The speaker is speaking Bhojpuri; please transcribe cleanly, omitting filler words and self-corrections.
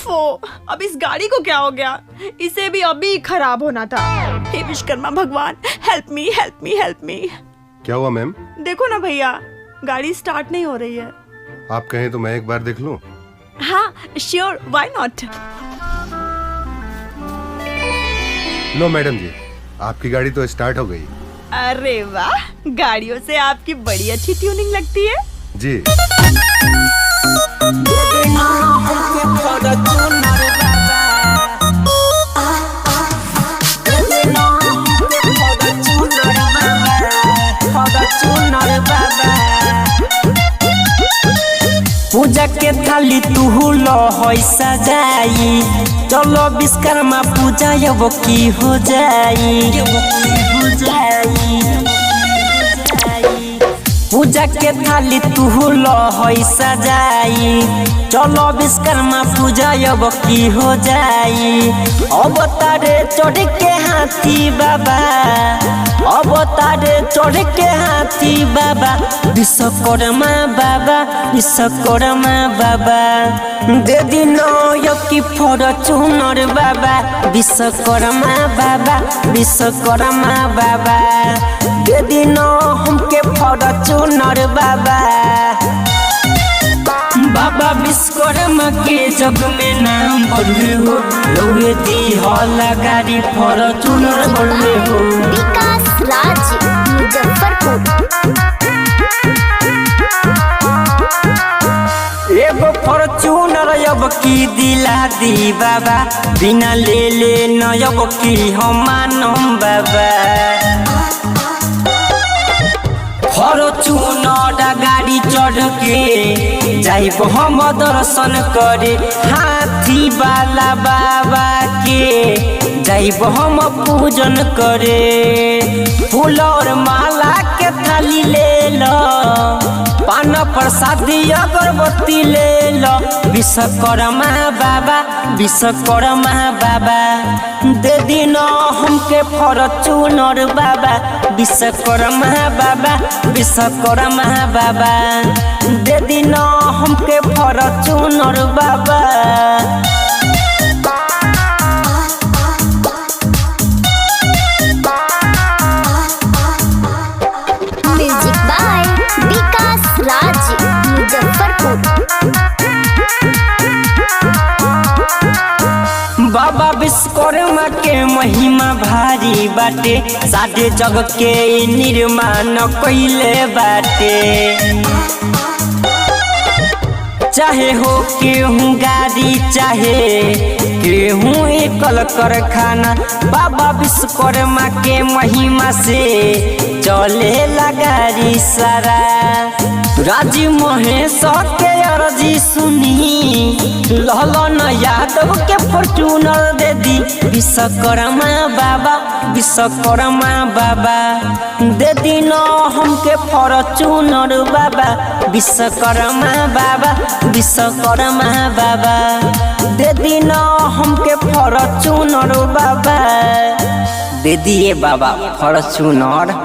ओफो, अब इस गाड़ी को क्या हो गया? इसे भी अभी खराब होना था। हे विश्वकर्मा भगवान, help me help me help me. क्या हुआ मैम? देखो ना भैया, गाड़ी स्टार्ट नहीं हो रही है। आप कहें तो मैं एक बार देख लूं? हाँ sure, why not. Low madam जी, आपकी गाड़ी तो स्टार्ट हो गई। अरे वाह, गाड़ियों से आपकी बड़ी अच्छी ट्यूनिंग लगती है जी। पूजा के थाली तू लो होई सजाई, चलो विश्वकर्मा पूजा अब की हो जाई। पूजा के थाली तू लो होई सजाई, चलो विश्वकर्मा पूजा अब की हो जाई। अब तारे चढ़ के हाथी बाबा, अब तारे चढ़ के हाथी बाबा, विश्वकर्मा बाबा, विश्वकर्मा बाबा। दे दिनो की फॉर्च्यूनर बाबा, विश्वकर्मा बाबा, विश्वकर्मा बाबा। दे दिनो हमके फॉर्च्यूनर बाबा। बाबा विश्वकर्मा के जग में नाम बढ़े हो, लोगे दी हॉला गाड़ी फॉर्च्यूनर बढ़े हो। विकास राज मुजफ्फरपुर। एगो फॉर्च्यूनर अब की दिला दी बाबा, बिना ले ले न अब की हम मानम बाबा। फॉर्च्यूनर गाड़ी चढ़ के जाइब हम दर्शन करे, हाथी वाला बाबा के जाइब हम पूजन करे। फूल और माला के थाली ले लो, पान प्रसादी अगरबत्ती ले लो। विश्वकर्मा बाबा, विश्वकर्मा बाबा। दे दिनो हमके फॉर्च्यूनर बाबा, विश्वकर्मा बाबा, विश्वकर्मा बाबा। दे दिनो हमके फॉर्च्यूनर बाबा। म्यूजिक बाय विकास राज मुजफ्फरपुर। बाबा विश्वकर्मा के महिमा भारी बाटे, सारे जग के निर्माण कइले बाटे। चाहे हो केहू गाड़ी, चाहे केहू एकल कारखाना, बाबा विश्वकर्मा के महिमा से चले गाड़ी सारा। राजी महेश के अर्जी सुनी, ललन यादव के फॉर्च्यूनर दे दी। विश्वकर्मा बाबा, विश्वकर्मा बाबा। दे दिनो हमके फॉर्च्यूनर बाबा, विश्वकर्मा बाबा, विश्वकर्मा बाबा। दे दिनो हमके फॉर्च्यूनर बाबा। दे दिए बाबा फॉर्च्यूनर।